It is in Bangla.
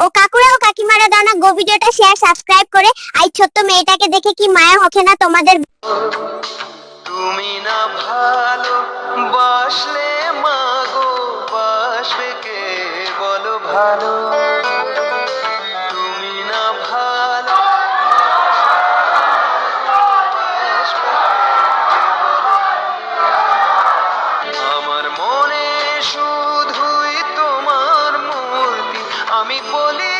ও কাকুরা ও কাকিমারা দাও না গো ভিডিওটা শেয়ার সাবস্ক্রাইব করে। আই ছোট্ট মেয়েটাকে দেখে কি মায়া হচ্ছে না তোমাদের? তুমি না ভালো বাসলে মাগো বাসবে কে বলো ভালো, তুমি না ভালো বাসবে কে বলো ভালো। আমার মনে শুধুই তোমার মূর্তি, আমি বলি